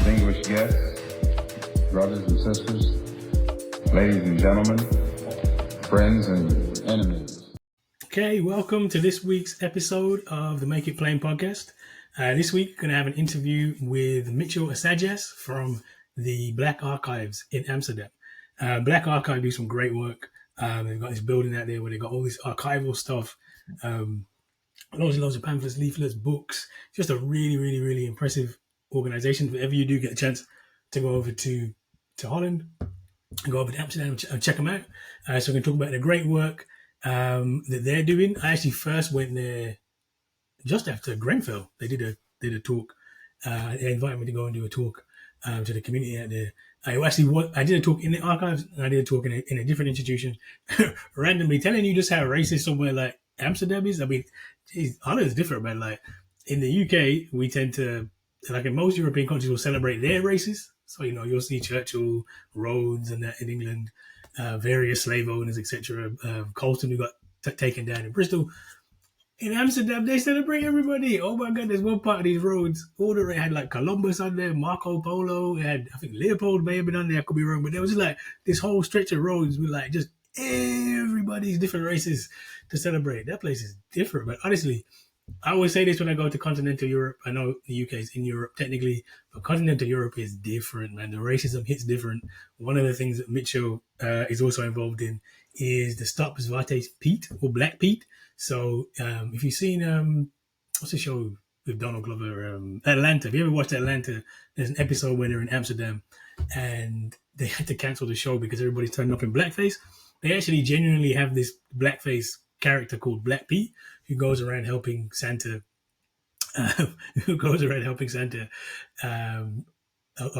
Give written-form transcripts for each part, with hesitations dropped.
distinguished guests, brothers and sisters, ladies and gentlemen, friends and enemies. Okay, welcome to this week's episode of the Make It Plain podcast. This week, we're going to have an interview with Mitchell Esajas from the Black Archives in Amsterdam. Black Archive do some great work. They've got this building out there where they've got all this archival stuff, loads and loads of pamphlets, leaflets, books. Just a really, really, really impressive organization. If ever you do get a chance to go over to Holland, go over to Amsterdam and check them out. So we can talk about the great work that they're doing. I actually first went there just after Grenfell. They did a talk. They invited me to go and do a talk to the community out there. I did a talk in the archives, and I did a talk in a different institution. Randomly telling you just how racist somewhere like Amsterdam is. I mean, geez, Holland is different, man. Like in the UK, we tend to, like in most European countries, will celebrate their races. So, you'll see Churchill, Rhodes, and that in England, various slave owners, etc. Colston, who got taken down in Bristol. In Amsterdam, they celebrate everybody. Oh my God, there's one part of these roads. All the way had like Columbus on there, Marco Polo, it had, I think Leopold may have been on there, I could be wrong, but there was like this whole stretch of roads with like just everybody's different races to celebrate. That place is different, but honestly, I always say this when I go to continental Europe. I know the UK is in Europe technically, but continental Europe is different, man. The racism hits different. One of the things that Mitchell is also involved in is the Stop Zwarte Piet or Black Piet. So if you've seen, what's the show with Donald Glover, Atlanta. If you ever watched Atlanta, there's an episode where they're in Amsterdam and they had to cancel the show because everybody's turning up in blackface. They actually genuinely have this blackface character called Black Pete who goes around helping Santa on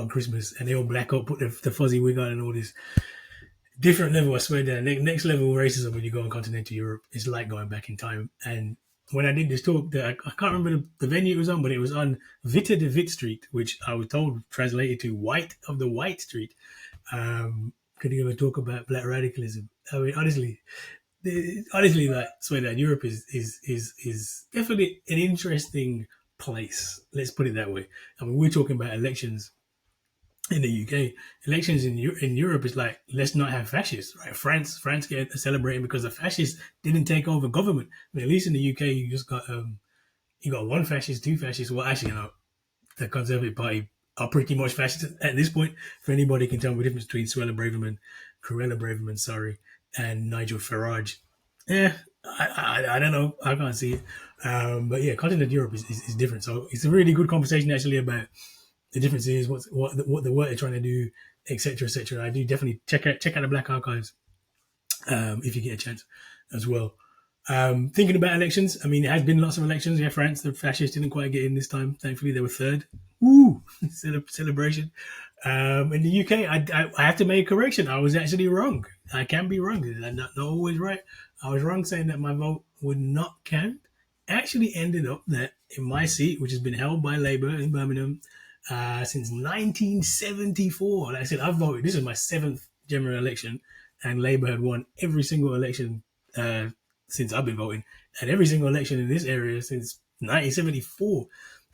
Christmas, and they all black up, put the fuzzy wig on and all this. Different level, I swear down. Next level racism when you go in continental Europe. It's like going back in time. And when I did this talk, I can't remember the venue it was on, but it was on Witte de Wit Street, which I was told translated to White of the White Street. Could you ever talk about black radicalism? I mean, honestly, like swear that Europe is definitely an interesting place. Let's put it that way. I mean, we're talking about elections in the UK. Elections in Europe is like, let's not have fascists, right? France get celebrating because the fascists didn't take over government. I mean, at least in the UK, you just got one fascist, two fascists. Well, actually, the Conservative Party are pretty much fascist at this point. If anybody can tell me the difference between Cruella Braverman, and Nigel Farage. I don't know. I can't see it. But yeah, continental Europe is different. So it's a really good conversation actually about the differences, what the work they're trying to do, etc., etc. I do definitely check out the Black Archives if you get a chance as well. Thinking about elections, I mean, there has been lots of elections. Yeah, France, the fascists didn't quite get in this time. Thankfully, they were third. Woo! Celebration. In the UK, I have to make a correction. I was actually wrong. I can be wrong. I'm not always right. I was wrong saying that my vote would not count. Actually ended up that in my seat, which has been held by Labour in Birmingham since 1974. Like I said, I've voted. This is my 7th general election, and Labour had won every single election since I've been voting, and every single election in this area since 1974.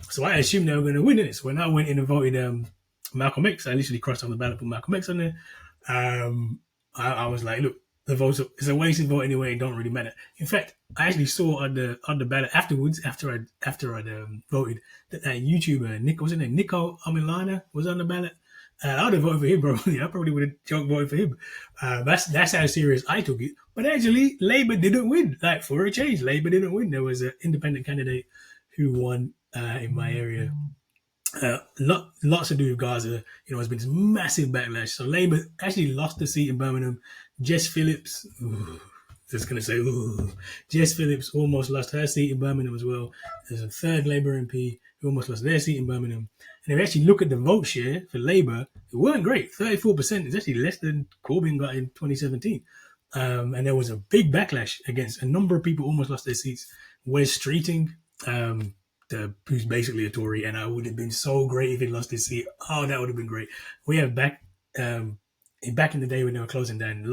So I assumed they were going to win it. So when I went in and voted Malcolm X, I literally crossed on the ballot, put Malcolm X on there. I was like, look, the votes, it's a wasted vote anyway. It don't really matter. In fact, I actually saw on the ballot afterwards, after I'd voted, that YouTuber Nico Amilana was on the ballot. I would have voted for him probably. I probably would have voted for him. That's how serious I took it. But actually, Labour didn't win. Like, for a change, Labour didn't win. There was an independent candidate who won in my area. Lots to do with Gaza. There's been this massive backlash. So Labour actually lost the seat in Birmingham. Jess Phillips, Jess Phillips almost lost her seat in Birmingham as well. There's a third Labour MP who almost lost their seat in Birmingham. And if you actually look at the vote share for Labour, it weren't great. 34% is actually less than Corbyn got in 2017. And there was a big backlash against a number of people almost lost their seats. Wes Streeting, who's basically a Tory, and I would have been so great if he lost his seat. Oh, that would have been great. We have back in the day when they were closing down.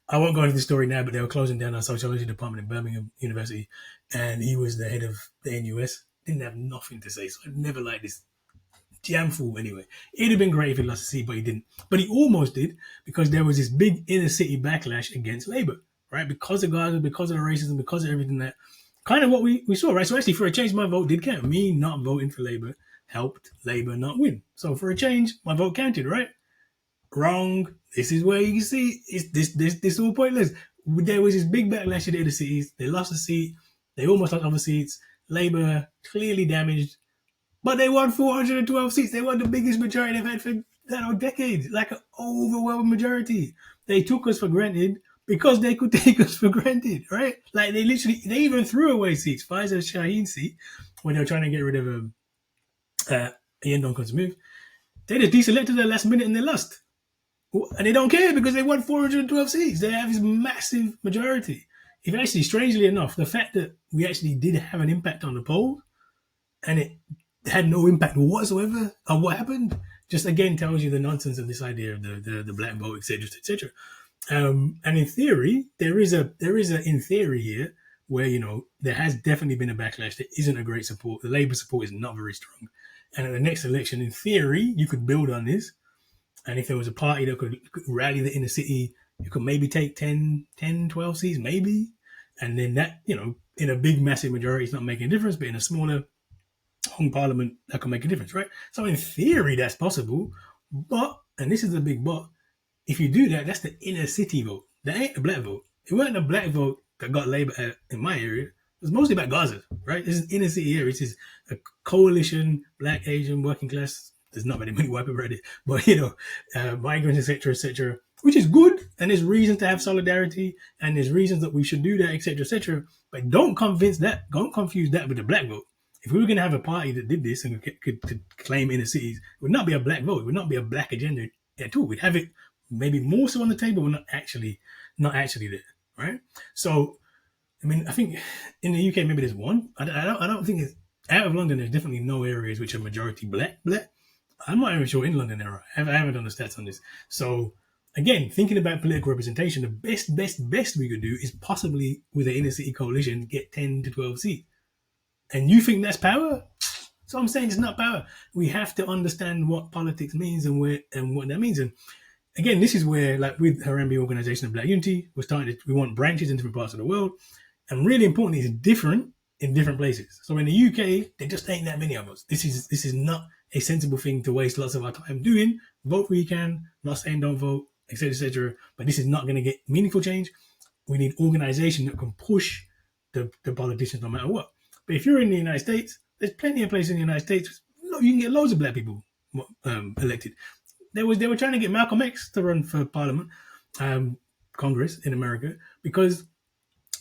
I won't go into the story now, but they were closing down our sociology department in Birmingham University, and he was the head of the NUS. Didn't have nothing to say, so I never liked this jam full anyway. It'd have been great if he lost the seat, but he didn't. But he almost did because there was this big inner city backlash against Labour, right? Because of Gaza, because of the racism, because of everything that kind of what we saw, right? So actually, for a change, my vote did count. Me not voting for Labour helped Labour not win. So for a change, my vote counted, right? Wrong. This is where you can see it's this all pointless. There was this big backlash in the inner cities. They lost a seat. They almost lost other seats. Labour clearly damaged, but they won 412 seats. They won the biggest majority they've had for decades, like an overwhelming majority. They took us for granted because they could take us for granted, right? Like they even threw away seats. Pfizer Shaheen seat when they were trying to get rid of Ian Duncan Smith. They just deselected at the last minute and they lost. And they don't care because they won 412 seats. They have this massive majority. If actually, strangely enough, the fact that we actually did have an impact on the poll and it had no impact whatsoever on what happened, just again tells you the nonsense of this idea of the black vote, etc., etc. And in theory, there is a in theory here where there has definitely been a backlash. There isn't a great support. The Labour support is not very strong. And at the next election, in theory, you could build on this. And if there was a party that could rally the inner city, you could maybe take 10, 12 seats, maybe. And then that, in a big, massive majority, it's not making a difference. But in a smaller hung parliament, that can make a difference, right? So in theory, that's possible. But, and this is the big but, if you do that, that's the inner city vote. That ain't the black vote. It wasn't a black vote that got Labour in my area. It was mostly about Gaza, right? This is inner city area. This is a coalition, black, Asian, working class. There's not very many white people already, but migrants, etc., which is good, and there's reasons to have solidarity, and there's reasons that we should do that, etc. But don't confuse that with the black vote. If we were going to have a party that did this and could claim inner cities, it would not be a black vote. It would not be a black agenda at all. We'd have it maybe more so on the table, but not actually there, right? So, I mean, I think in the UK maybe there's one. I don't think it's out of London. There's definitely no areas which are majority black. I'm not even sure in London there are. I haven't done the stats on this. So again, thinking about political representation, the best we could do is possibly with an inner city coalition get 10 to 12 seats. And you think that's power? So I'm saying it's not power. We have to understand what politics means and what that means. And again, this is where, like with Harambee Organisation of Black Unity, we want branches in different parts of the world. And really importantly, it's different in different places. So in the UK, there just ain't that many of us. This is not a sensible thing to waste lots of our time doing. Vote where you can, not saying don't vote, etc. But this is not going to get meaningful change. We need organization that can push the politicians no matter what. But if you're in the United States, there's plenty of places in the United States, you can get loads of black people elected. They were trying to get Malcolm X to run for Parliament, Congress in America, because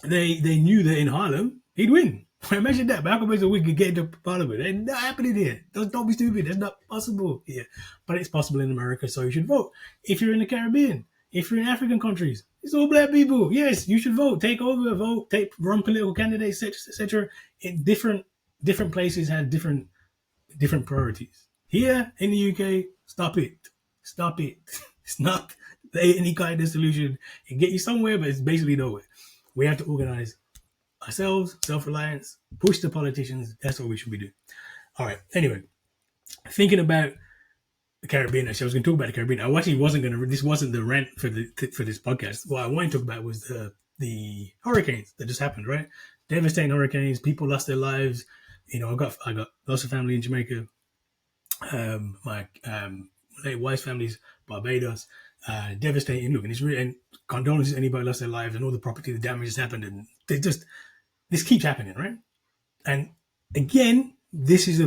they knew that in Harlem, he'd win. Imagine that. Malcolm X could get into Parliament. It's not happening here. Don't be stupid. That's not possible here. But it's possible in America, so you should vote. If you're in the Caribbean, if you're in African countries, it's all black people. Yes, you should vote. Take over, vote, run political candidates, etc. In different places have different priorities. Here in the UK, stop it. It's not any kind of solution. It can get you somewhere, but it's basically nowhere. We have to organize ourselves, self-reliance, push the politicians. That's what we should be doing. All right. Anyway, thinking about the Caribbean, actually, I was going to talk about the Caribbean. I actually wasn't going to. This wasn't the rant for this podcast. What I wanted to talk about was the hurricanes that just happened. Right, devastating hurricanes. People lost their lives. I got lots of family in Jamaica. My late wife's family's Barbados. Devastating. Look, and it's really, and condolences to anybody lost their lives and all the property, the damage has happened, and this keeps happening, right? And again, this is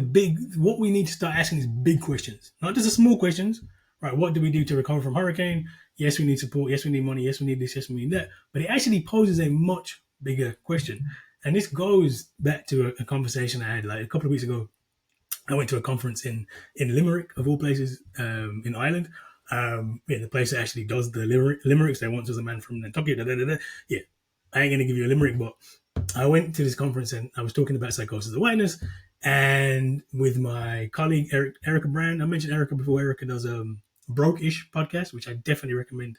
what we need to start asking is big questions, not just the small questions, right? What do we do to recover from hurricane? Yes, we need support. Yes, we need money. Yes, we need this. Yes, we need that. But it actually poses a much bigger question. And this goes back to a conversation I had like a couple of weeks ago. I went to a conference in Limerick, of all places, in Ireland. The place that actually does the limericks. They once was a man from Nantucket. Yeah, I ain't gonna give you a limerick, but I went to this conference and I was talking about psychosis of whiteness, and with my colleague Erica Brand. I mentioned Erica before. Erica does a Broke-ish podcast, which I definitely recommend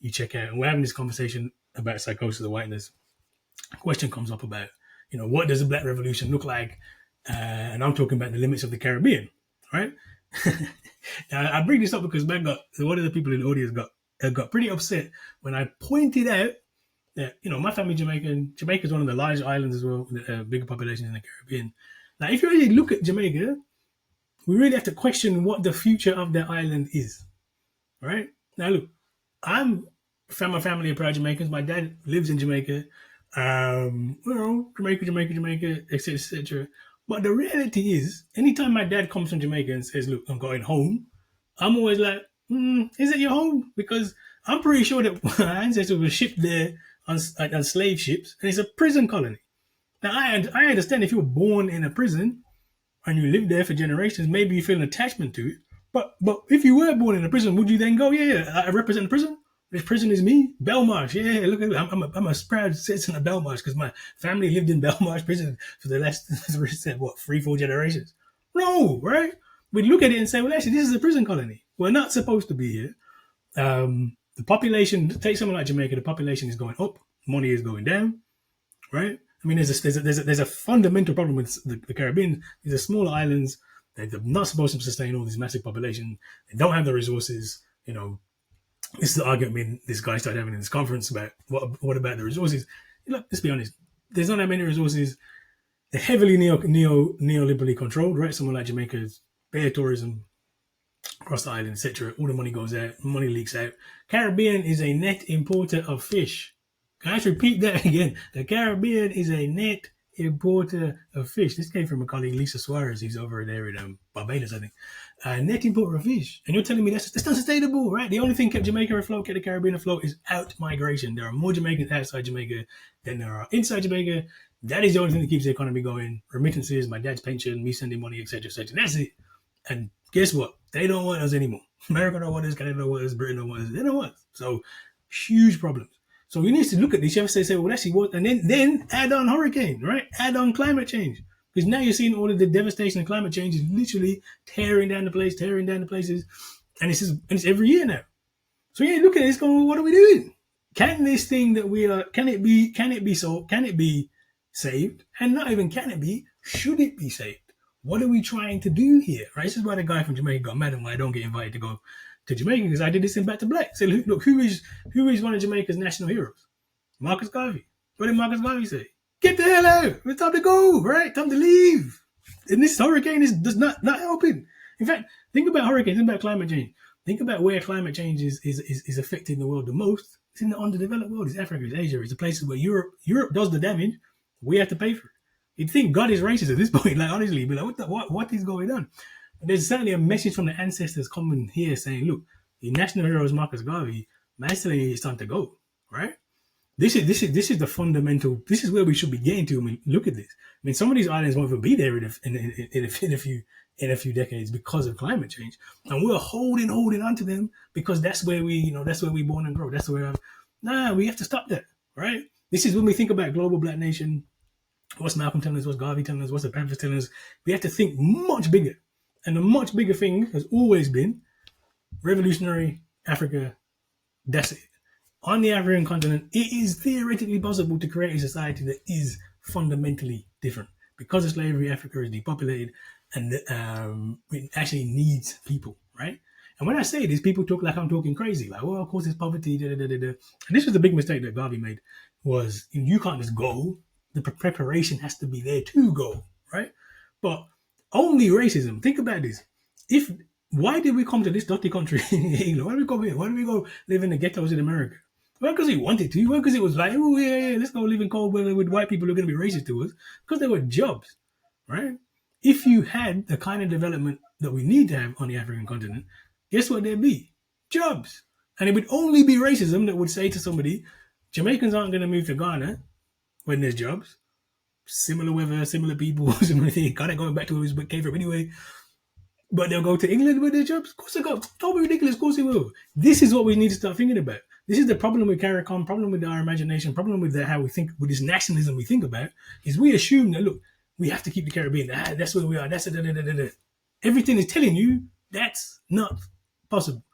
you check out. And we're having this conversation about psychosis of whiteness. A question comes up about, what does a Black Revolution look like? And I'm talking about the limits of the Caribbean, right? Now, I bring this up because one of the people in the audience got pretty upset when I pointed out that, my family Jamaican. Jamaica is one of the largest islands as well, with a bigger population in the Caribbean. Now, if you really look at Jamaica, we really have to question what the future of the island is. Right? Now, look, I'm from a family of proud Jamaicans. My dad lives in Jamaica. Jamaica, etc., etc. But the reality is, anytime my dad comes from Jamaica and says, "Look, I'm going home," I'm always like, "Is it your home?" Because I'm pretty sure that my ancestors were shipped there on slave ships, and it's a prison colony. Now, I understand if you were born in a prison and you lived there for generations, maybe you feel an attachment to it. But if you were born in a prison, would you then go, yeah, I represent the prison? This prison is me, Belmarsh. Yeah, look at me. I'm a proud citizen of Belmarsh because my family lived in Belmarsh prison for the last 3-4 generations. No, right? We look at it and say, well, actually, this is a prison colony. We're not supposed to be here. The population, take something like Jamaica, the population is going up, money is going down, right? I mean, there's a fundamental problem with the Caribbean. These are smaller islands. They're not supposed to sustain all this massive population. They don't have the resources. This is the argument this guy started having in this conference about what about the resources. Look, let's be honest. There's not that many resources. They're heavily neoliberally controlled, right? Someone like Jamaica is bare tourism across the island, etc. All the money goes out, money leaks out. Caribbean is a net importer of fish. Can I just repeat that again? The Caribbean is a net importer of fish. This came from my colleague Lisa Suarez, who's over there in Barbados, I think. Net importer of fish. And you're telling me that's not sustainable, right? The only thing kept Jamaica afloat, kept the Caribbean afloat is out migration. There are more Jamaicans outside Jamaica than there are inside Jamaica. That is the only thing that keeps the economy going. Remittances, my dad's pension, me sending money, etc., etc. That's it. And guess what? They don't want us anymore. America don't want us, Canada don't want us, Britain don't want us. They don't want us. So, huge problems. So we need to look at this. You have to say, well, actually, what? And then add on hurricane, right? Add on climate change. Because now you're seeing all of the devastation of climate change is literally tearing down the places. And it's every year now. So yeah, look at this going, well, what are we doing? Can this thing that we are, can it be solved? Can it be saved? And not even can it be, should it be saved? What are we trying to do here? Right? This is why the guy from Jamaica got mad and why I don't get invited to go to Jamaica, because I did this in Back to Black. Say, look, who is one of Jamaica's national heroes? Marcus Garvey. What did Marcus Garvey say? Get the hell out! It's time to go, right? Time to leave. And this hurricane is not helping. In fact, think about hurricanes, think about climate change. Think about where climate change is affecting the world the most. It's in the underdeveloped world. It's Africa, it's Asia, it's the places where Europe does the damage. We have to pay for it. You'd think God is racist at this point. Like, honestly, you'd be like, what is going on? But there's certainly a message from the ancestors coming here saying, look, the national hero is Marcus Garvey. Man's telling you it's time to go, right? This is the fundamental. This is where we should be getting to. I mean, look at this. I mean, some of these islands won't even be there in a few decades because of climate change, and we're holding on to them because that's where we born and grow. That's where we have to stop that, right? This is when we think about global black nation. What's Malcolm telling us? What's Garvey telling us? What's the Panthers telling us? We have to think much bigger, and the much bigger thing has always been revolutionary Africa. That's it. On the African continent, it is theoretically possible to create a society that is fundamentally different. Because of slavery, Africa is depopulated and it actually needs people, right? And when I say this, people talk like I'm talking crazy. Like, well, of course, it's poverty. Da, da, da, da. And this was the big mistake that Garvey made, was you can't just go. The preparation has to be there to go, right? But only racism. Think about this. Why did we come to this dirty country in England? Why did we come here? Why did we go live in the ghettos in America? Well, because we wanted to. Well, because it was like, oh, yeah, let's go live in cold weather with white people who are going to be racist to us. Because there were jobs, right? If you had the kind of development that we need to have on the African continent, guess what there'd be? Jobs. And it would only be racism that would say to somebody, Jamaicans aren't going to move to Ghana when there's jobs. Similar weather, similar people, similar thing. Ghana going back to where it came from anyway. But they'll go to England with their jobs? Of course they go. Don't be ridiculous. Of course they will. This is what we need to start thinking about. This is the problem with CARICOM, problem with our imagination, problem with how we think, with this nationalism we think about, is we assume that, look, we have to keep the Caribbean. That's where we are. That's it. Everything is telling you that's not possible.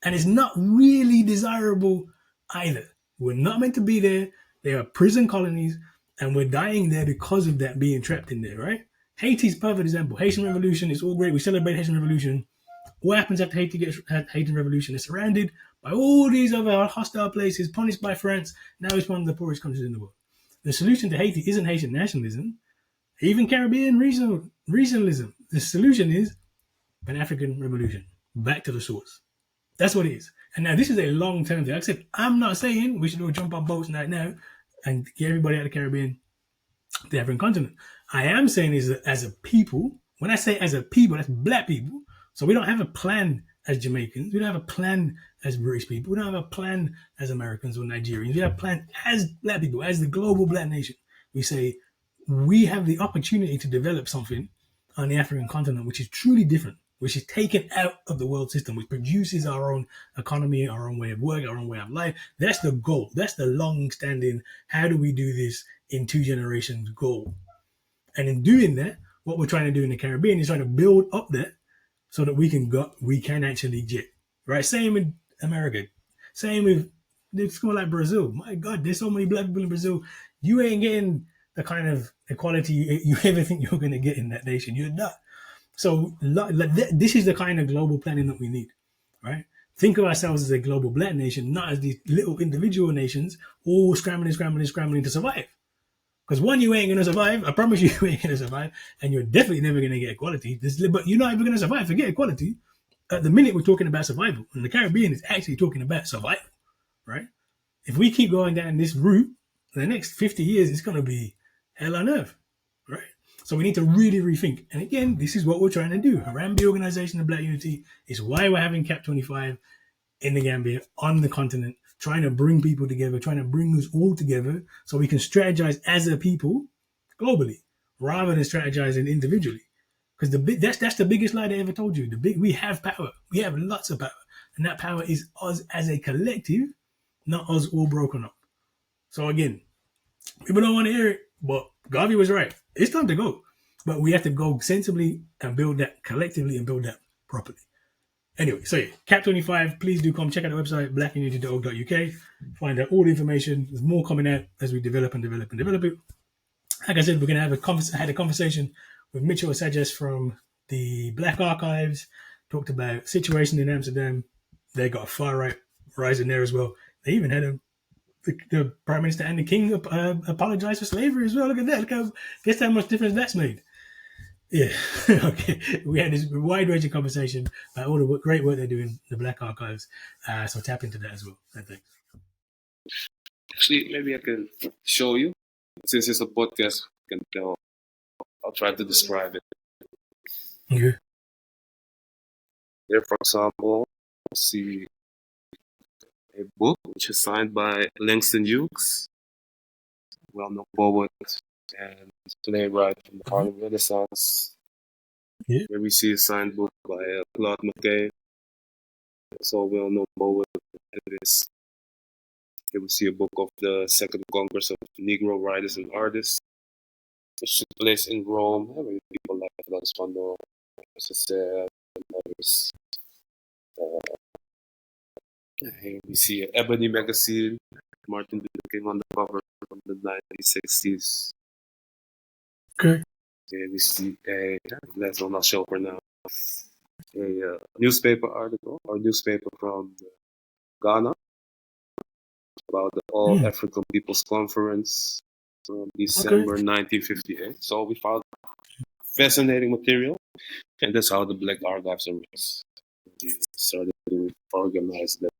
And it's not really desirable either. We're not meant to be there. They are prison colonies, and we're dying there because of that, being trapped in there, right? Haiti's a perfect example. Haitian Revolution is all great. We celebrate Haitian Revolution. What happens after Haitian Revolution? It's surrounded by all these other hostile places, punished by France. Now it's one of the poorest countries in the world. The solution to Haiti isn't Haitian nationalism, even Caribbean regionalism. The solution is Pan-African revolution, back to the source. That's what it is. And now this is a long-term thing. Except I'm not saying we should all jump on boats right now and get everybody out of the Caribbean, the African continent. I am saying is that as a people, when I say as a people, that's black people. So we don't have a plan as Jamaicans. We don't have a plan as British people. We don't have a plan as Americans or Nigerians. We have a plan as black people, as the global black nation. We say we have the opportunity to develop something on the African continent which is truly different, which is taken out of the world system, which produces our own economy, our own way of work, our own way of life. That's the goal. That's the long-standing, how do we do this in 2 generations goal. And in doing that, what we're trying to do in the Caribbean is trying to build up that so that we can actually jet. Right? Same with America. Same with it's more like Brazil. My God, there's so many black people in Brazil. You ain't getting the kind of equality you ever think you're going to get in that nation. You're not. So this is the kind of global planning that we need, right? Think of ourselves as a global black nation, not as these little individual nations all scrambling to survive. Because one, you ain't going to survive. I promise you ain't going to survive. And you're definitely never going to get equality. But you're not even going to survive. Forget equality. At the minute, we're talking about survival. And the Caribbean is actually talking about survival, right? If we keep going down this route, the next 50 years, it's going to be hell on earth, right? So we need to really rethink. And again, this is what we're trying to do. Harambee Organization of Black Unity is why we're having CAP 25 in the Gambia, on the continent, trying to bring people together, trying to bring us all together so we can strategize as a people globally rather than strategizing individually. Because that's the biggest lie they ever told you. We have power. We have lots of power. And that power is us as a collective, not us all broken up. So again, people don't want to hear it, but Garvey was right. It's time to go. But we have to go sensibly and build that collectively and build that properly. Anyway, so yeah, CAP 25, please do come check out the website, blackunity.org.uk. Find out all the information. There's more coming out as we develop it. Like I said, we're going to had a conversation with Mitchell Esajas from the Black Archives, talked about situation in Amsterdam. They got a far right rising there as well. They even had the Prime Minister and the King apologize for slavery as well. Look at that. Guess how much difference that's made. Yeah, okay. We had this wide-ranging conversation about all the great work they're doing, the Black Archives. So tap into that as well. I think. Actually, maybe I can show you. Since it's a podcast, I can tell. I'll try to describe it. Okay. Here, for example, see a book which is signed by Langston Hughes, well-known poet and playwright from the Harlem Renaissance. Yeah. Here we see a signed book by Claude McKay, also a well-known poet. Here we see a book of the Second Congress of Negro Writers and Artists, which took place in Rome. Where people like Franz Fanon, and others. Here we see an Ebony magazine, Martin Luther King on the cover from the 1960s. Okay. Here we see that's one I'll show for now. A newspaper article or newspaper from Ghana about the All African People's Conference from December 1958. So we found fascinating material, and that's how the Black Archives arose. We started to organize that.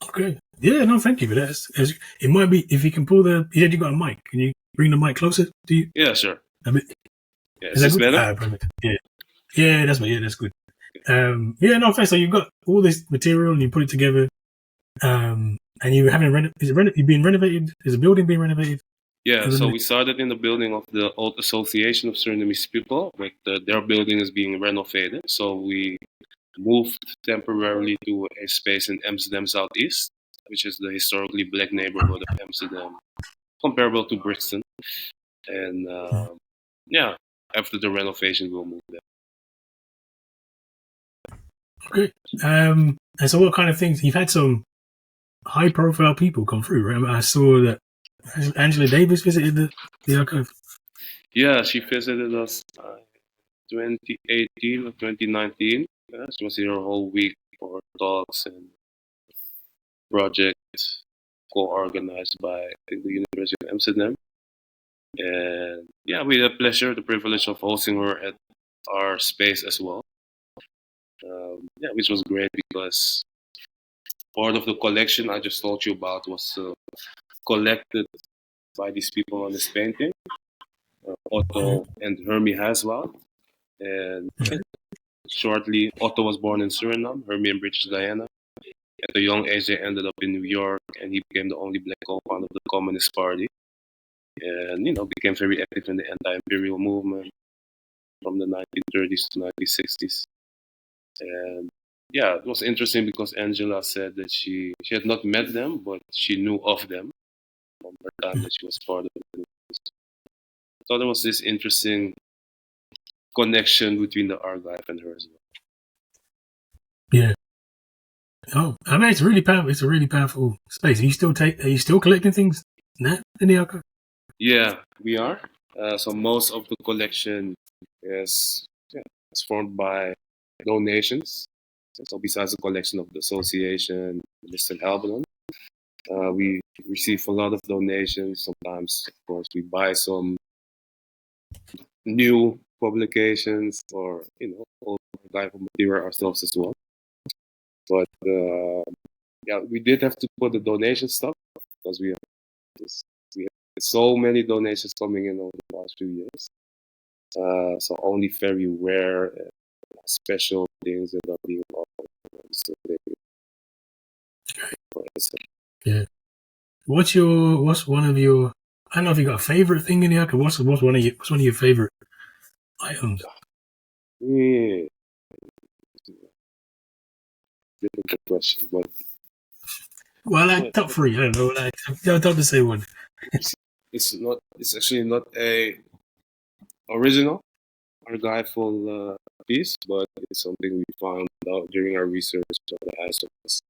Okay. Yeah, no, thank you for that. It might be, if you can pull you said you got a mic. Can you bring the mic closer to you? Yeah, sure. A bit. Yeah, is this better? Perfect. Yeah, that's good. Yeah, no, thanks. So you've got all this material and you put it together. And you haven't you've been renovated? Is the building being renovated? Yeah, so we started in the building of the Old Association of Surinamese People, but their building is being renovated. So we moved temporarily to a space in Amsterdam Southeast, which is the historically black neighborhood of Amsterdam, comparable to Brixton. And after the renovation, we'll move there. Okay. And so what kind of things? You've had some high-profile people come through, right? I saw that Angela Davis visited the archive. Yeah, she visited us 2018 or 2019. Yeah, she was here a whole week for talks and projects co-organized by I think, the University of Amsterdam. And yeah, we had the pleasure, the privilege of hosting her at our space as well. Yeah, which was great because part of the collection I just told you about was collected by these people on this painting, Otto and Hermie Haswell. And shortly, Otto was born in Suriname, Hermie in British Guyana. At a young age, they ended up in New York, and he became the only black co-founder of the Communist Party. And, became very active in the anti-imperial movement from the 1930s to 1960s. And yeah, it was interesting because Angela said that she had not met them, but she knew of them from her time that she was part of it. I thought there was this interesting connection between the archive and her as well. Yeah. Oh, I mean, it's really powerful. It's a really powerful space. Are you still collecting things now in the archive? Yeah, we are. So most of the collection is formed by donations. So besides the collection of the association, Mr. Albanon, we receive a lot of donations. Sometimes, of course, we buy some new publications or old archival material ourselves as well. But yeah, we did have to put the donation stuff because we have so many donations coming in over the past few years. So only very rare, special things that are being offered. Yeah. What's one of your? I don't know if you got a favorite thing in the archive. What's one of your favorite items? Yeah. Difficult question, but top three. I don't know. I'd have to say one. it's not. It's actually not a original archival piece, but it's something we found out during our research on the Azores.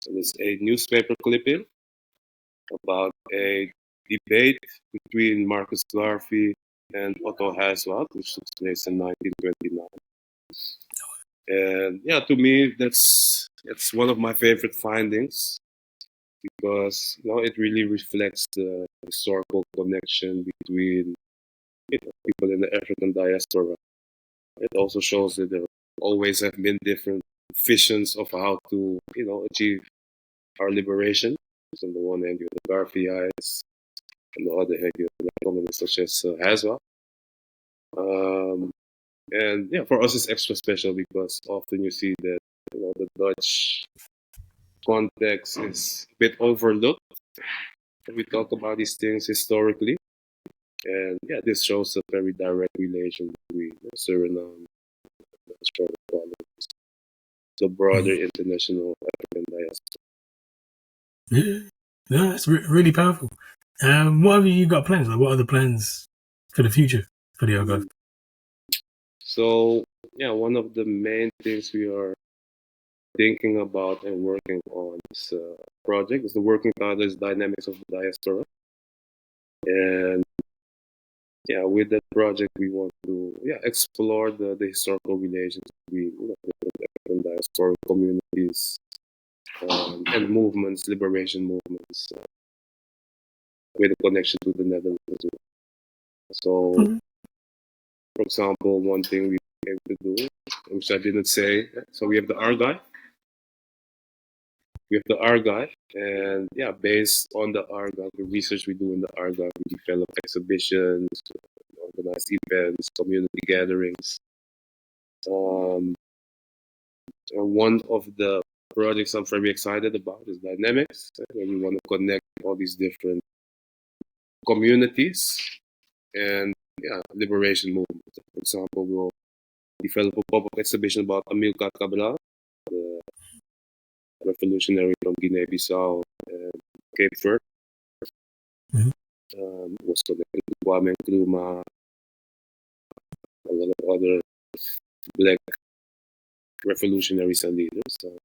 So it's a newspaper clipping about a debate between Marcus Garvey and Otto Haswell, which took place in 1929. And yeah, to me, that's one of my favorite findings because it really reflects the historical connection between people in the African diaspora. It also shows that there always have been different visions of how to achieve our liberation. So on the one hand, you have the Garveyites, on the other hand, you have the colonies such as Haswell. And yeah, for us it's extra special because often you see that the Dutch context is a bit overlooked when we talk about these things historically. And yeah, this shows a very direct relation between Suriname and the colonies, the broader international African diaspora. Yeah, it's really powerful. What have you got plans? Like, what are the plans for the future for the archive? So yeah, one of the main things we are thinking about and working on this project is the working title is Dynamics of the Diaspora. And yeah, with that project, we want to explore the historical relations between different diasporic communities and movements, liberation movements, with a connection to the Netherlands as well. So, for example, one thing we came to do, which I didn't say, so we have the archive. And yeah, based on the archive, the research we do in the archive, we develop exhibitions, organize events, community gatherings. And one of the projects I'm very excited about is Dynamics, where we want to connect all these different communities and liberation movements. For example, we'll develop a pop-up exhibition about Amilcar Cabral, the revolutionary from Guinea-Bissau and Cape Verde. Was connected to Kwame Nkrumah, a lot of other black revolutionaries and leaders. So,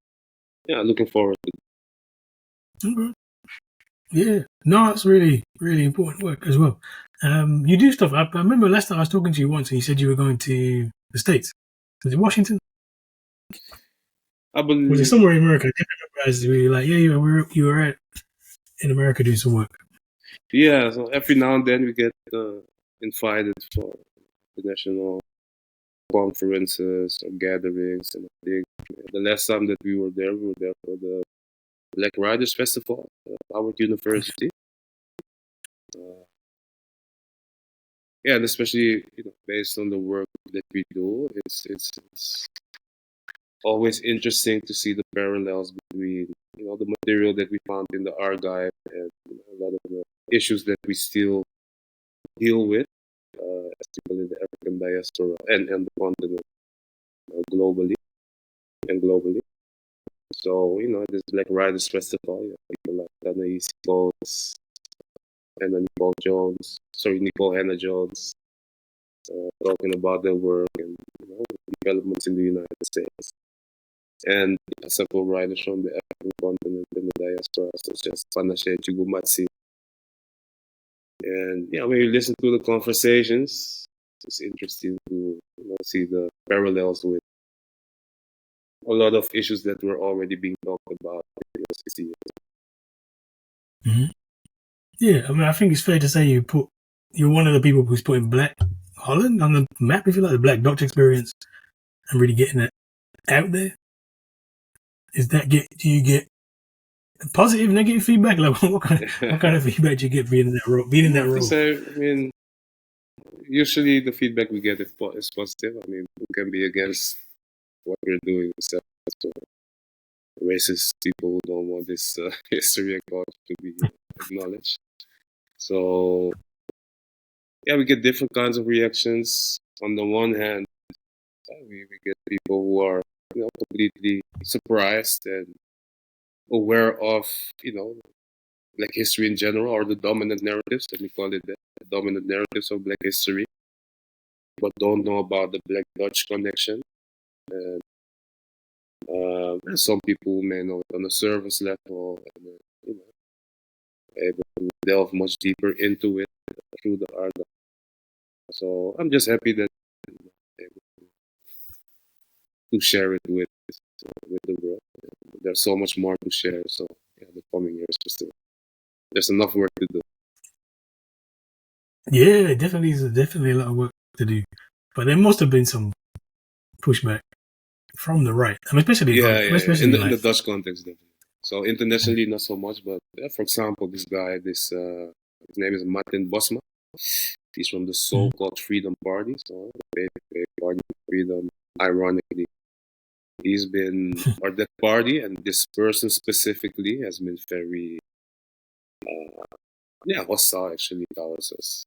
yeah, looking forward to it. Okay. Yeah, no, it's really, really important work as well. You do stuff. I remember last time I was talking to you once, and you said you were going to the States. Was it Washington? I Was it believe, somewhere in America? I didn't remember. As we were like, yeah, you were in America doing some work. yeah. So every now and then we get invited for international conferences or gatherings, and I think the last time that we were there for the Black Riders Festival at Howard University. Uh, yeah, and especially based on the work that we do, it's always interesting to see the parallels between the material that we found in the archive and a lot of the issues that we still deal with as people in the African diaspora and the continent globally and globally. So this Black Riders Festival, people like Tanaisi Coates and Nicole Hannah Jones, talking about their work and developments in the United States. And several writers from the African continent and the diaspora, such as Panashe Chigumatsi. And when you listen to the conversations, it's interesting to see the parallels with a lot of issues that were already being talked about 60 years. Mm-hmm. Yeah, I mean, I think it's fair to say you're one of the people who's putting Black Holland on the map, if you like, the Black Dutch experience, and really getting it out there. Do you get positive, negative feedback? Like, what kind of feedback do you get being in that role? I mean, usually the feedback we get is positive. I mean, we can be against what we're doing, except for racist people who don't want this history and culture to be acknowledged. So, we get different kinds of reactions. On the one hand, we get people who are completely surprised and aware of Black history in general, or the dominant narratives, let me call it that, the dominant narratives of Black history, but don't know about the Black Dutch connection. And some people may know it on a surface level, and able to delve much deeper into it through the archive. So I'm just happy that I'm able to share it with the world. There's so much more to share. So the coming years there's enough work to do. Yeah, definitely a lot of work to do, but there must have been some pushback from the right. I mean, especially in the Dutch context, definitely. So internationally, not so much. But for example, this guy, his name is Martin Bosma. He's from the so-called Freedom Party, so the Party of Freedom. Ironically, he's been, or that party, and this person specifically has been very, hostile actually towards us.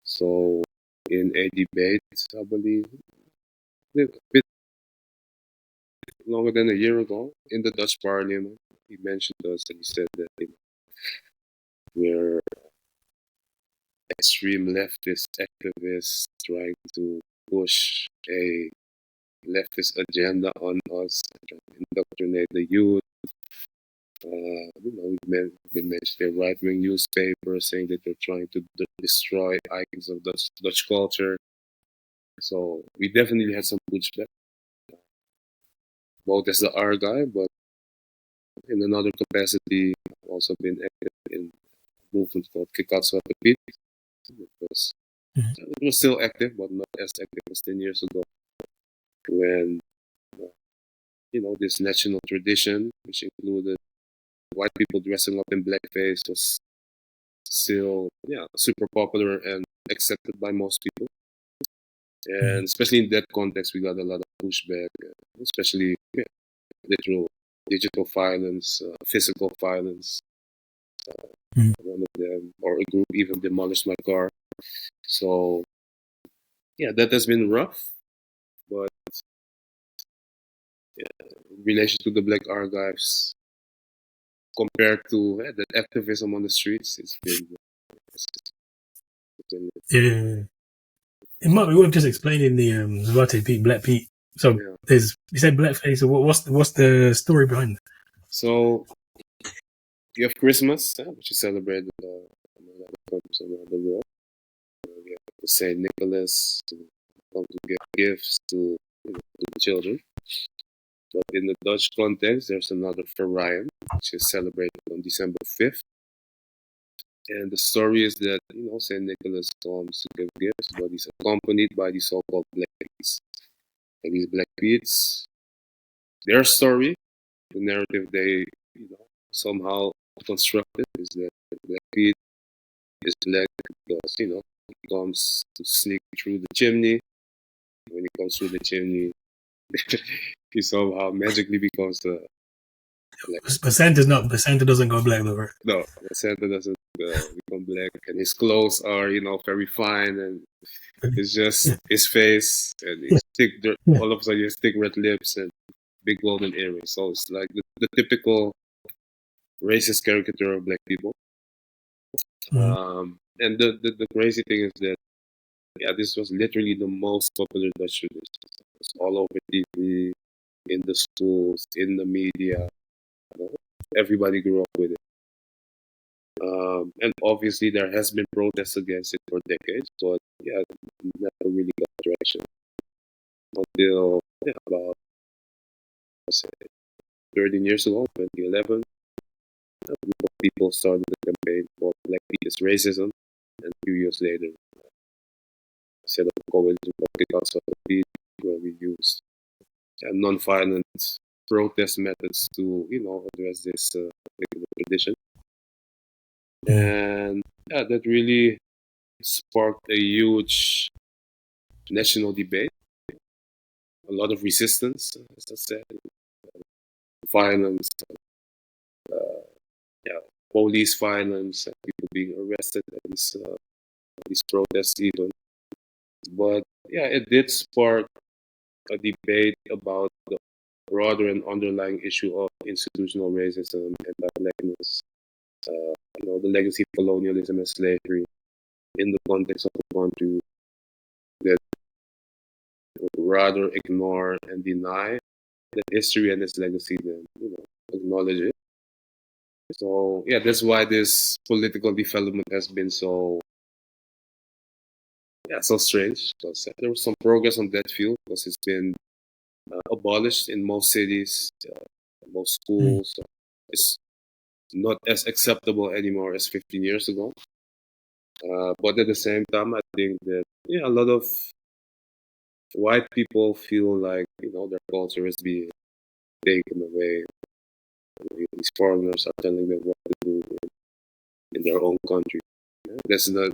So in a debate, I believe, a bit longer than a year ago in the Dutch Parliament, he mentioned us and he said that we're extreme leftist activists trying to push a leftist agenda on us, trying to indoctrinate the youth. We've been mentioning right-wing newspapers saying that they're trying to destroy icons of Dutch culture. So we definitely had some pushback, both as the R guy, but in another capacity, I've also been active in a movement called Zwarte Piet. It was still active, but not as active as 10 years ago, when this national tradition, which included white people dressing up in blackface, was still super popular and accepted by most people. And especially in that context, we got a lot of pushback, especially literal digital violence, physical violence. One of them, or a group, even demolished my car. So that has been rough, but in relation to the Black Archives, compared to the activism on the streets, it's been. Yeah. It might be worth just explaining the Zwarte Piet, Black Piet. So you said blackface. So what's the story behind it? So you have Christmas, which is celebrated other countries around the world. We have the Saint Nicholas to come to give gifts to, to the children. But in the Dutch context, there's another Variant, which is celebrated on December 5th. And the story is that, Saint Nicholas comes to give gifts, but he's accompanied by the so-called Black Peets. And these Black Peets, their story, the narrative they, somehow constructed is that Black Pete is black because, he comes to sneak through the chimney. When he comes through the chimney, he somehow magically becomes the black. But Santa doesn't go black though, right? No, Santa doesn't become black, and his clothes are, very fine, and it's just his face, and his all of a sudden he has thick red lips and big golden earrings. So it's like the typical racist caricature of black people. And the crazy thing is that, this was literally the most popular Dutch tradition. It's all over TV, in the schools, in the media. Everybody grew up with it. And obviously there has been protests against it for decades, but it never really got traction until about 13 years ago, 2011. A group of people started the campaign called Black Pete is Racism, and a few years later, set up a coalition called Kick Out Zwarte Piet, where we used non-violent protest methods to, address this particular tradition. And that really sparked a huge national debate, a lot of resistance, as I said, violence, police violence, people being arrested at these protests even. But it did spark a debate about the broader and underlying issue of institutional racism, anti-blackness, the legacy of colonialism and slavery in the context of a country that would rather ignore and deny the history and its legacy than, acknowledge it. So, that's why this political development has been so strange. Because there was some progress on that field because it's been abolished in most cities, most schools. So it's not as acceptable anymore as 15 years ago. But at the same time, I think that a lot of white people feel like their culture is being taken away. These foreigners are telling them what to do in their own country. That's the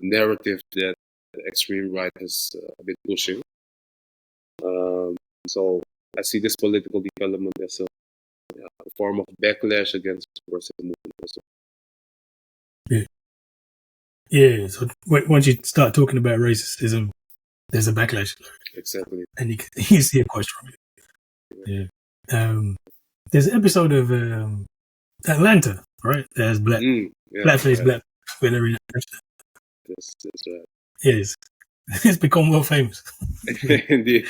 narrative that the extreme right has been pushing. So I see this political development as a form of backlash against the progressive movement. Yeah. So once you start talking about racism, there's a backlash. Exactly. And you see it quite strongly. Yeah. There's an episode of Atlanta, right? There's blackface, black Valerie. That's right. Yes. It's become world famous. Indeed.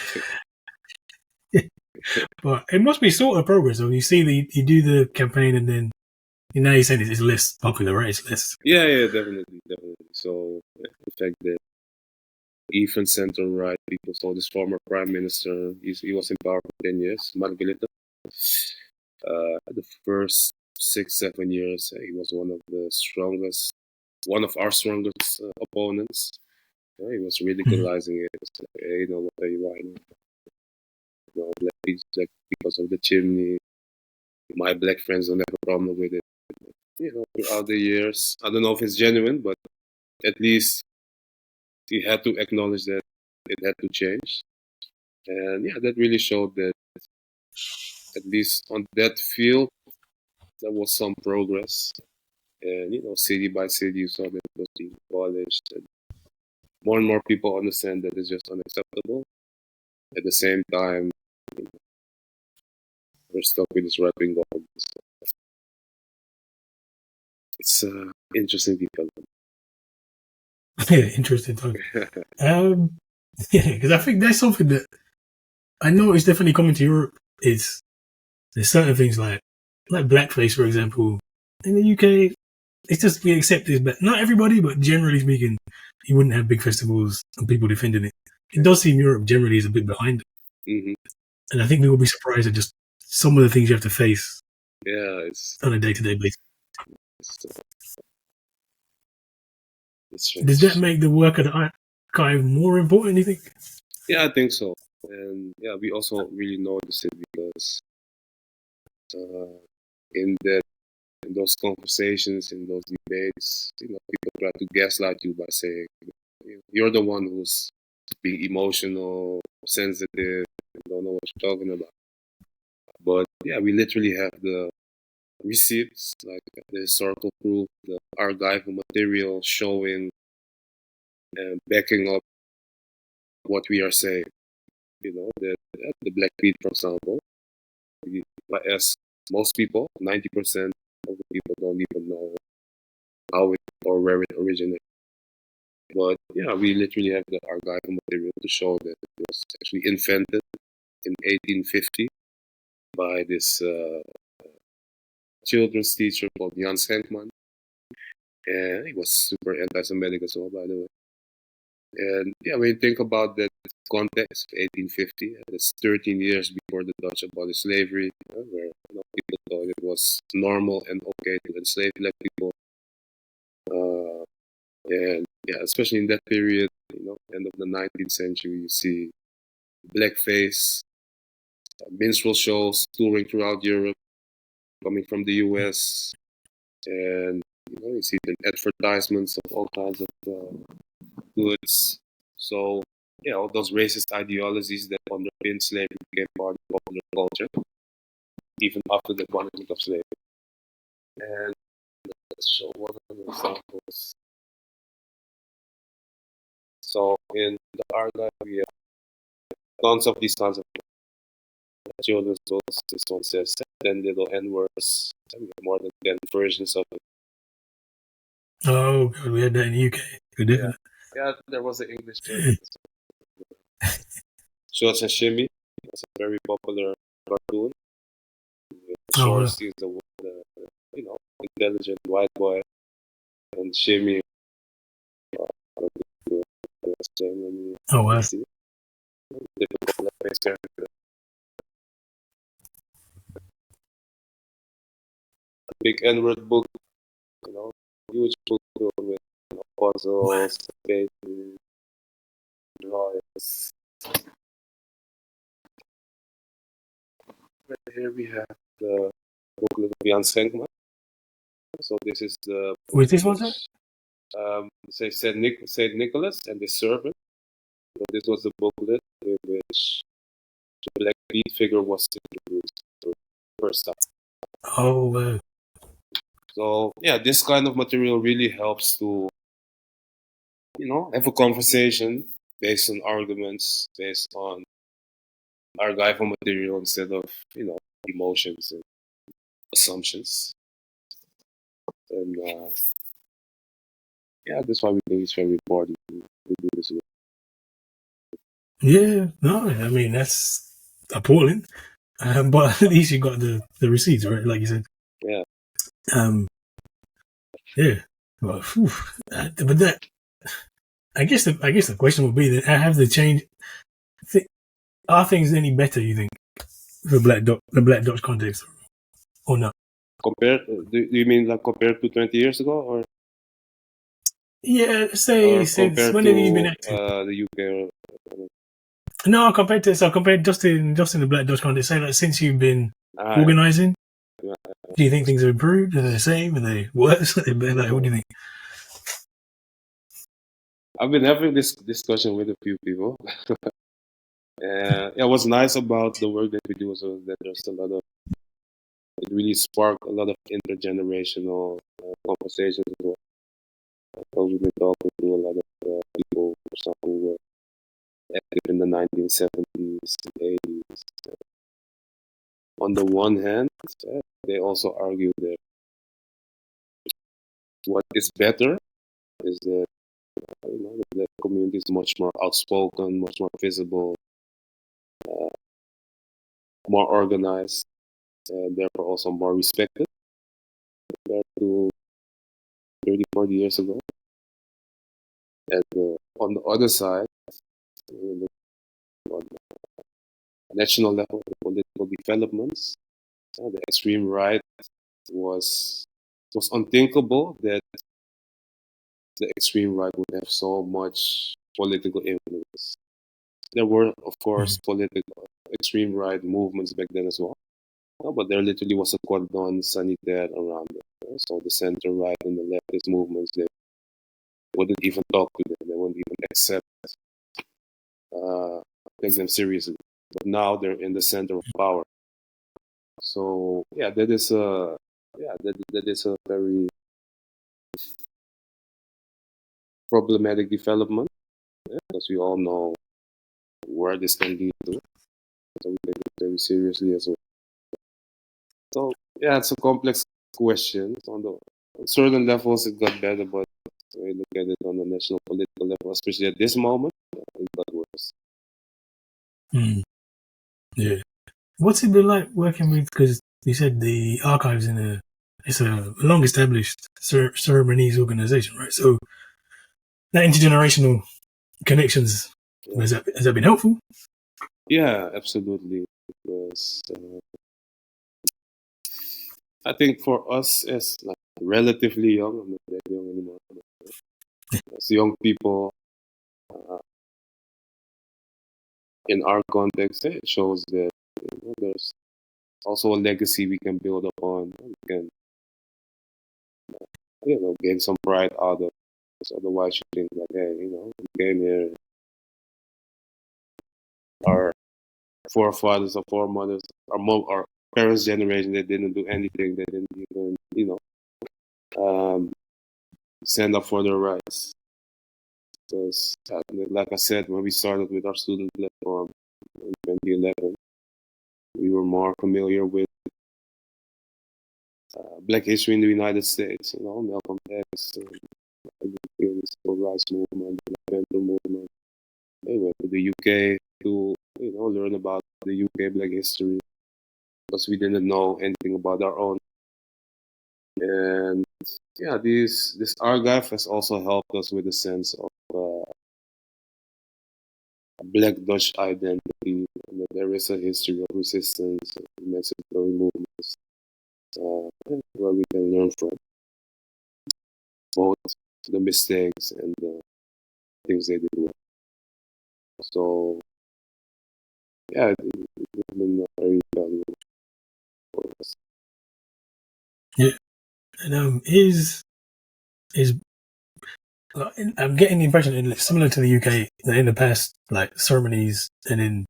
But it must be sort of progress. So you see you do the campaign and then now you're saying it's less popular, right? It's less. Yeah, definitely. So the fact that even center-right people, so this former prime minister, he was in power for 10 years, Margarita. The first 6-7 years, he was one of our strongest opponents. He was ridiculizing it. It's like, hey, what are you writing? Black people because of the chimney. My black friends don't have a problem with it. Throughout the years, I don't know if it's genuine, but at least he had to acknowledge that it had to change. And that really showed that at least on that field, there was some progress. And, city by city, you saw that it was being abolished. And more people understand that it's just unacceptable. At the same time, we're stuck with this right-wing government. So it's interesting development. Yeah, interesting topic. Because I think that's something that I know is definitely coming to Europe. There's certain things like blackface, for example. In the UK, it's just we accept this, but not everybody, but generally speaking, you wouldn't have big festivals and people defending it. It does seem Europe generally is a bit behind, and I think we will be surprised at just some of the things you have to face. Yeah, on a day-to-day basis. It's Does that make the work of the archive more important, you think? Yeah, I think so. And yeah, we also really notice it because in those conversations, in those debates, people try to gaslight you by saying you're the one who's being emotional, sensitive, and don't know what you're talking about. But yeah, we literally have the receipts, like the historical proof, the archival material showing and backing up what we are saying. That the Black Piet, for example, if I ask most people, 90% of the people don't even know how it or where it originated. But yeah, we literally have the archival material to show that it was actually invented in 1850 by this children's teacher called Jan Schenkman. And he was super anti-Semitic as well, by the way. And yeah, when you think about that context, 1850, that's 13 years before the Dutch abolished slavery, where people thought it was normal and okay to enslave Black people. And yeah, especially in that period, end of the 19th century, you see blackface, minstrel shows touring throughout Europe, coming from the US, and you see the advertisements of all kinds of goods. So yeah, all those racist ideologies that underpin slavery became part of popular culture, even after the abolishment of slavery. And let's show one of the examples. So in the archive, we have tons of these kinds of children's books. This one says 10 little N-words. We have more than 10 versions of it. Oh, God, we had that in the UK. Good, yeah. Yeah, there was an English version. Shorts and Shimmy. It's a very popular cartoon. Shorts is the intelligent white boy, and Shimmy. Oh wow! A big N-word book, huge book with puzzles, pages, drawings. Right here we have the booklet of Jan Schenkman. So this is the. Which this one, sir? Says Saint Nicholas and the Servant. So this was the booklet in which the Black Piet figure was introduced for the first time. Oh wow! So yeah, this kind of material really helps to, have a conversation based on arguments, based on archival material instead of, emotions and assumptions. And yeah, that's why we think it's very important to do this work. Yeah, no, I mean that's appalling, but at least you got the receipts, right? Like you said. Yeah. Yeah. Well, but that, I guess the question would be that have the change. Are things any better? You think the Black Dutch context, or not? Compared? Do you mean like compared to 20 years ago, or? Yeah, say since when have you been active? The UK. No, compared just in the Black Dutch context. Say like since you've been organizing, do you think things have improved? Are they the same? Are they worse? Are they better? Like, what do you think? I've been having this discussion with a few people. Yeah, what's nice about the work that we do is that there's a lot of. It really sparked a lot of intergenerational conversations as well. We've been talking to a lot of people, for example, who were active in the 1970s and 80s. On the one hand, they also argue that what is better is that the community is much more outspoken, much more visible, more organized, and therefore also more respected compared to 30, 40 years ago. And on the other side, on the national level, the political developments, the extreme right was unthinkable that the extreme right would have so much political influence. There were, of course, political extreme right movements back then as well. But there literally was a cordon sanitaire around it. So the center right and the leftist movements, they wouldn't even talk to them. They wouldn't even accept, take them seriously. But now they're in the center of power. So yeah, that is a very problematic development, because we all know where this can lead to. So we take it very seriously as well. So yeah, it's a complex question. On certain levels, it got better, but when you look at it on the national political level, especially at this moment, it got worse. Yeah. What's it been like working with? Because you said the archives it's a long established ceremonies organization, right? So that intergenerational connections, has that been helpful? Yeah, absolutely. Because I think for us as like relatively young, I'm not that young anymore, as young people, in our context, it shows that there's also a legacy we can build upon. We can, gain some pride out of. Because otherwise, you think like, hey, we came here, our forefathers or foremothers, our parents' generation, they didn't do anything. They didn't even, stand up for their rights. Because, like I said, when we started with our student platform in 2011, we were more familiar with Black history in the United States. Malcolm X, the civil rights movement, the Panther movement. They went to the UK to learn about the UK Black history, because we didn't know anything about our own. And yeah, this archive has also helped us with a sense of Black Dutch identity, and that there is a history of resistance, emancipatory movements, where we can learn from both the mistakes and the things they did well. So yeah, it's been very valuable for us. Yeah, and I'm getting the impression that it's similar to the UK, that in the past, like ceremonies and in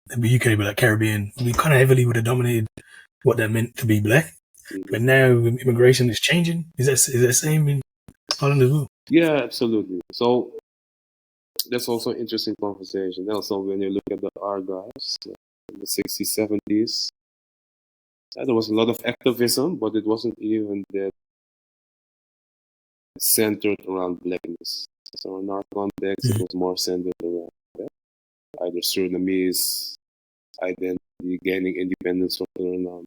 the UK, but like Caribbean, we kind of heavily would have dominated what that meant to be Black. But now immigration is changing. Is that same in Holland as well? Yeah, absolutely. So that's also an interesting conversation. Also, when you look at the archives in the 60s, 70s, there was a lot of activism, but it wasn't even that centered around Blackness. So in our context, it was more centered around either Surinamese identity, gaining independence from Suriname,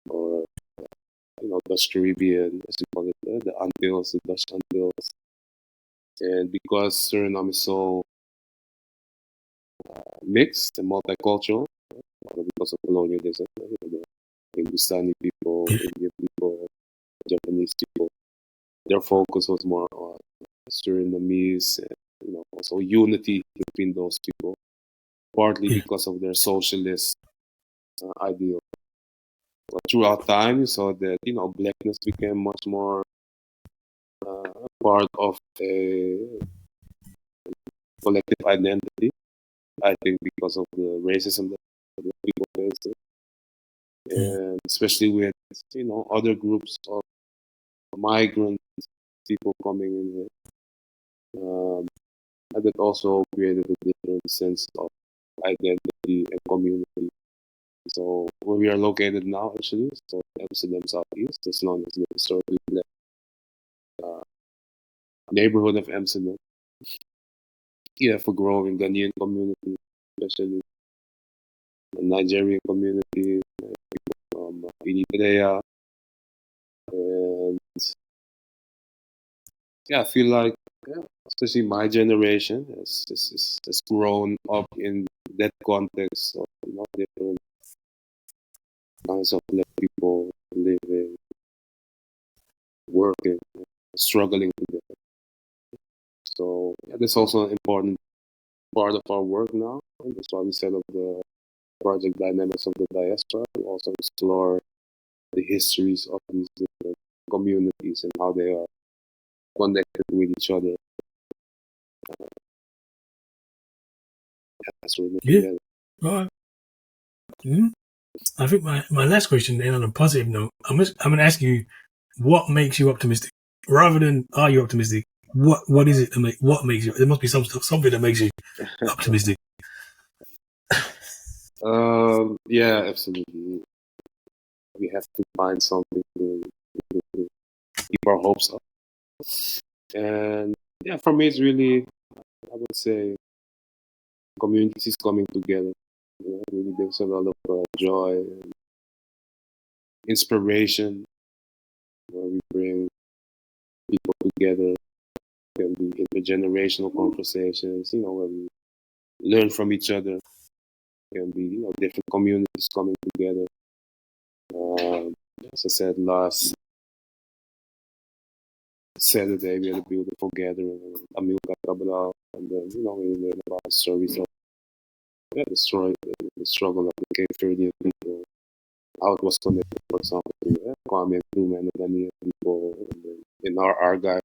or Dutch Caribbean, as you call it, the Antilles, the Dutch Antilles. And because Suriname is so mixed and multicultural, because of colonialism, the Hindustani people, Indian people, Japanese people, their focus was more on Surinamese and also unity between those people, partly because of their socialist ideal. But throughout time, you saw that Blackness became much more part of a collective identity. I think because of the racism that people faced, and especially with other groups of migrant people coming in here, and that also created a different sense of identity and community. So where we are located now, actually, so Amsterdam Southeast, is known as the historically Black neighborhood of Amsterdam. You have a growing Ghanaian community, especially the Nigerian community, people from Eritrea, and I feel like, especially my generation has grown up in that context of different kinds of black people living, working, struggling together. So that's also an important part of our work now. And that's why we set up the project Dynamics of the Diaspora to also explore the histories of these different communities and how they are connected with each other. As we live together. Well, I think my last question, then on a positive note, I'm going to ask you, what makes you optimistic? Rather than are you optimistic, what is it that what makes you? There must be something that makes you optimistic. Yeah, absolutely. We have to find something to keep our hopes up. And for me, it's really, I would say, communities coming together. It really brings a lot of joy and inspiration, where we bring people together. It can be intergenerational conversations, where we learn from each other. It can be, different communities coming together. As I said last Saturday, we had a beautiful gathering in Amilcar Cabral, and then, we learn about the stories of the struggle of the Cape Verdean people, how it was connected, for example, to Kwame Nkrumah and the Ghanaian people. And then in our archive,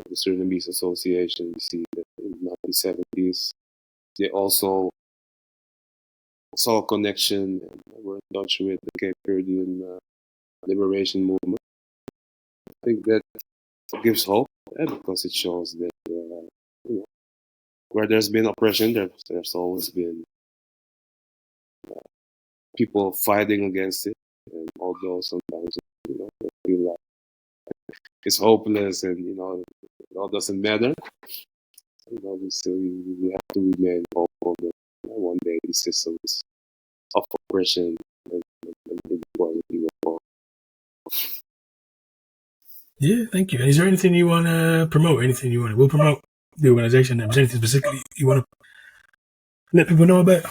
the Surinamese Association, we see that in the 1970s, they also saw a connection and were in touch with the Cape Verdean liberation movement. I think that gives hope, because it shows that where there's been oppression, there's always been people fighting against it. And although sometimes they feel like it's hopeless and it all doesn't matter, we have to remain hopeful that one day these systems of oppression and inequality will fall. Yeah, thank you. And is there anything you want to promote? Anything you want to? We'll promote the organization. Is there anything specifically you want to let people know about?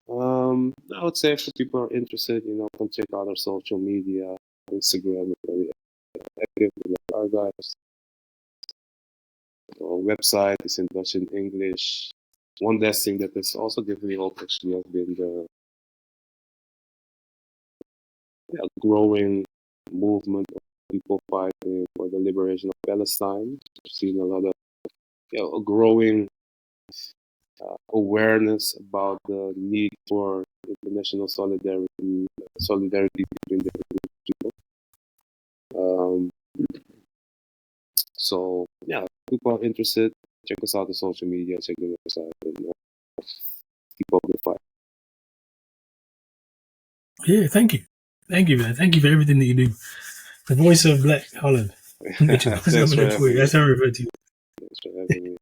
I would say if people are interested, can check out our social media, Instagram, is very active with our archives. Our website is in Dutch and English. One last thing that has also given me hope actually has been the growing movement of people fighting for the liberation of Palestine. We've seen a lot of a growing awareness about the need for international solidarity between different people. So if people are interested, check us out on social media, check the website, and keep up the fight. Yeah, thank you. Thank you, man. Thank you for everything that you do. The Voice of Black Holland. Mitchell. Thanks for having me. That's how I refer to you. Thanks for having me.